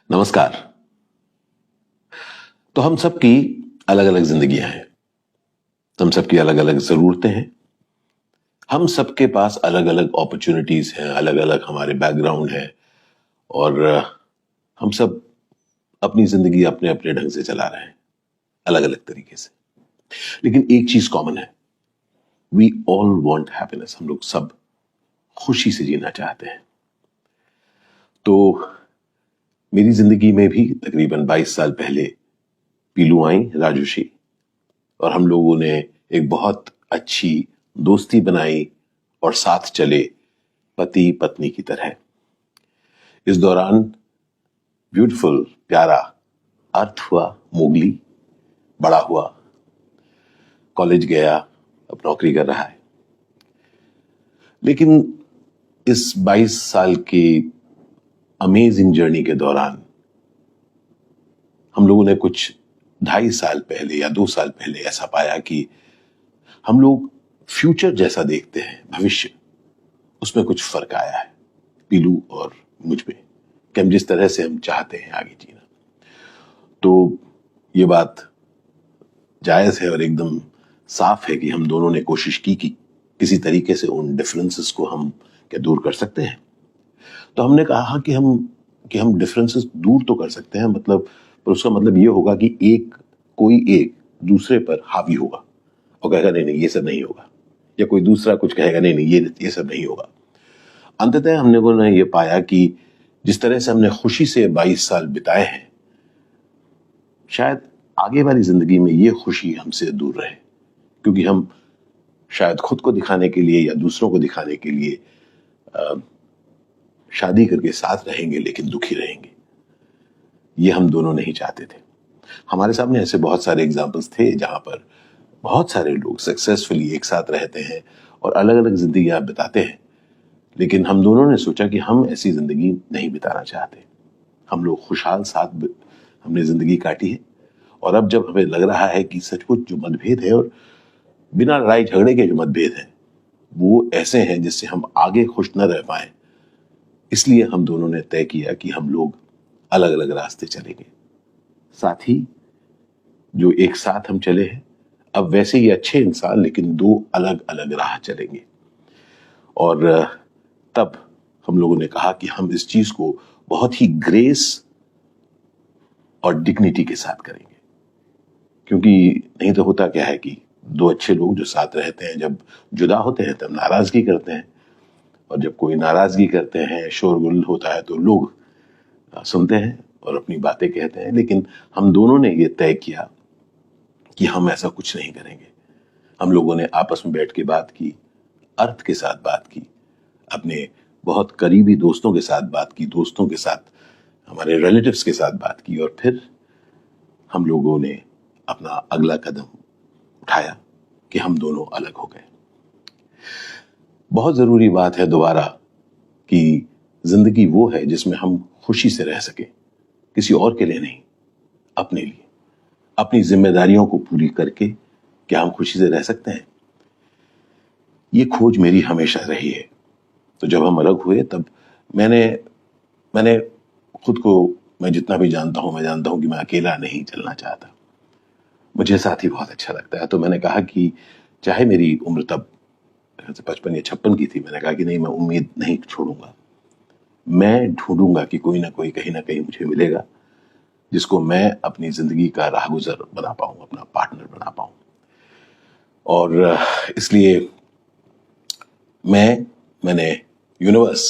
नमस्कार। तो हम सबकी अलग अलग जिंदगियां हैं, हम सबकी अलग अलग जरूरतें हैं, हम सबके पास अलग अलग अपॉर्चुनिटीज हैं, अलग अलग हमारे बैकग्राउंड है और हम सब अपनी जिंदगी अपने अपने ढंग से चला रहे हैं, अलग अलग तरीके से। लेकिन एक चीज कॉमन है, वी ऑल वांट हैप्पीनेस। हम लोग सब खुशी से जीना चाहते हैं। तो मेरी जिंदगी में भी तकरीबन 22 साल पहले पीलू आई, राजुशी, और हम लोगों ने एक बहुत अच्छी दोस्ती बनाई और साथ चले पति पत्नी की तरह। इस दौरान ब्यूटीफुल प्यारा अर्थ हुआ, मोगली बड़ा हुआ, कॉलेज गया, अब नौकरी कर रहा है। लेकिन इस 22 साल की अमेजिंग जर्नी के दौरान हम लोगों ने कुछ 2.5 साल पहले या 2 साल पहले ऐसा पाया कि हम लोग फ्यूचर जैसा देखते हैं, भविष्य, उसमें कुछ फर्क आया है पीलू और मुझ में, कि हम जिस तरह से हम चाहते हैं आगे जीना। तो ये बात जायज है और एकदम साफ है कि हम दोनों ने कोशिश की कि किसी तरीके से उन डिफरेंसेस को हम क्या दूर कर सकते हैं। तो हमने कहा कि हम डिफरेंसेस दूर तो कर सकते हैं, मतलब, पर उसका मतलब ये होगा कि कोई एक दूसरे पर हावी होगा और कहेगा नहीं नहीं ये सब नहीं होगा, या कोई दूसरा कुछ कहेगा नहीं नहीं ये सब नहीं होगा। अंततः हमने को ये पाया कि जिस तरह से हमने खुशी से 22 साल बिताए हैं, शायद आगे वाली जिंदगी में ये खुशी हमसे दूर रहे, क्योंकि हम शायद खुद को दिखाने के लिए या दूसरों को दिखाने के लिए शादी करके साथ रहेंगे लेकिन दुखी रहेंगे। ये हम दोनों नहीं चाहते थे। हमारे सामने ऐसे बहुत सारे एग्जाम्पल्स थे जहां पर बहुत सारे लोग सक्सेसफुली एक साथ रहते हैं और अलग अलग जिंदगियां बिताते हैं, लेकिन हम दोनों ने सोचा कि हम ऐसी जिंदगी नहीं बिताना चाहते। हम लोग खुशहाल साथ हमने जिंदगी काटी है, और अब जब हमें लग रहा है कि सचमुच जो मतभेद है और बिना लड़ाई झगड़े के जो मतभेद हैं वो ऐसे हैं जिससे हम आगे खुश न रह पाए, इसलिए हम दोनों ने तय किया कि हम लोग अलग अलग रास्ते चलेंगे। साथ ही जो एक साथ हम चले हैं, अब वैसे ही अच्छे इंसान लेकिन दो अलग अलग राह चलेंगे। और तब हम लोगों ने कहा कि हम इस चीज को बहुत ही ग्रेस और डिग्निटी के साथ करेंगे, क्योंकि नहीं तो होता क्या है कि दो अच्छे लोग जो साथ रहते हैं जब जुदा होते हैं तब नाराजगी करते हैं, और जब कोई नाराजगी करते हैं, शोरगुल होता है, तो लोग सुनते हैं और अपनी बातें कहते हैं। लेकिन हम दोनों ने ये तय किया कि हम ऐसा कुछ नहीं करेंगे। हम लोगों ने आपस में बैठ के बात की, अर्थ के साथ बात की, अपने बहुत करीबी दोस्तों के साथ बात की, दोस्तों के साथ, हमारे रिलेटिव्स के साथ बात की, और फिर हम लोगों ने अपना अगला कदम उठाया कि हम दोनों अलग हो गए। बहुत जरूरी बात है दोबारा कि जिंदगी वो है जिसमें हम खुशी से रह सके, किसी और के लिए नहीं, अपने लिए, अपनी जिम्मेदारियों को पूरी करके क्या हम खुशी से रह सकते हैं? ये खोज मेरी हमेशा रही है। तो जब हम अलग हुए तब मैंने खुद को, मैं जितना भी जानता हूं, मैं जानता हूं कि मैं अकेला नहीं चलना चाहता, मुझे साथी बहुत अच्छा लगता है। तो मैंने कहा कि चाहे मेरी उम्र तब 55 या 56 की थी, मैंने कहा कि नहीं, मैं उम्मीद नहीं छोड़ूंगा, मैं ढूंढूंगा कि कोई ना कोई कहीं ना कहीं मुझे मिलेगा जिसको मैं अपनी जिंदगी का राहगुजर बना पाऊं, अपना पार्टनर बना पाऊं। और इसलिए मैंने यूनिवर्स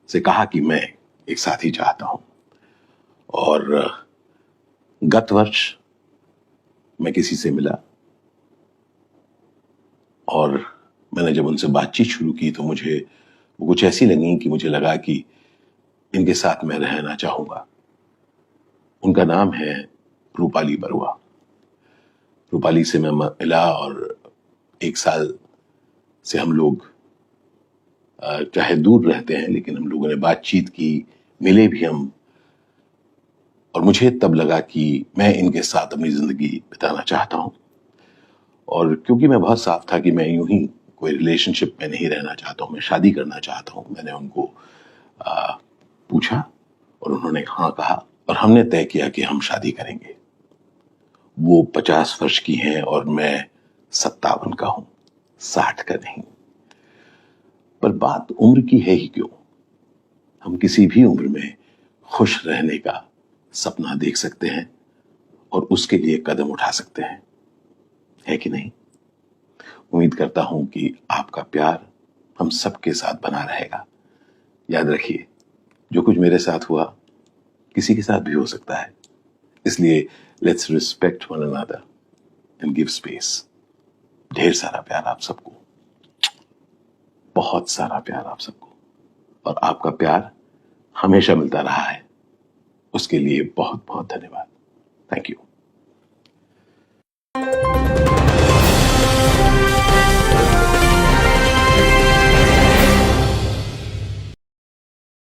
से कहा कि मैं एक साथी चाहता हूं। और गत वर्ष मैं किसी से मिला और मैंने जब उनसे बातचीत शुरू की तो मुझे वो कुछ ऐसी लगी कि मुझे लगा कि इनके साथ मैं रहना चाहूंगा। उनका नाम है रूपाली बरुआ। रूपाली से मैं मिला और 1 साल से हम लोग चाहे दूर रहते हैं लेकिन हम लोगों ने बातचीत की, मिले भी हम, और मुझे तब लगा कि मैं इनके साथ अपनी जिंदगी बिताना चाहता हूं। और क्योंकि मैं बहुत साफ था कि मैं यूं ही कोई रिलेशनशिप में नहीं रहना चाहता हूं, मैं शादी करना चाहता हूं, मैंने उनको पूछा और उन्होंने हाँ कहा। और हमने तय किया कि हम शादी करेंगे। वो 50 वर्ष की हैं और मैं 57 का हूं, 60 का नहीं। पर बात उम्र की है ही क्यों, हम किसी भी उम्र में खुश रहने का सपना देख सकते हैं और उसके लिए कदम उठा सकते हैं, है कि नहीं? उम्मीद करता हूं कि आपका प्यार हम सबके साथ बना रहेगा। याद रखिए, जो कुछ मेरे साथ हुआ किसी के साथ भी हो सकता है, इसलिए let's respect one another and give space. ढेर सारा प्यार आप सबको, बहुत सारा प्यार आप सबको, और आपका प्यार हमेशा मिलता रहा है, उसके लिए बहुत बहुत धन्यवाद। Thank you.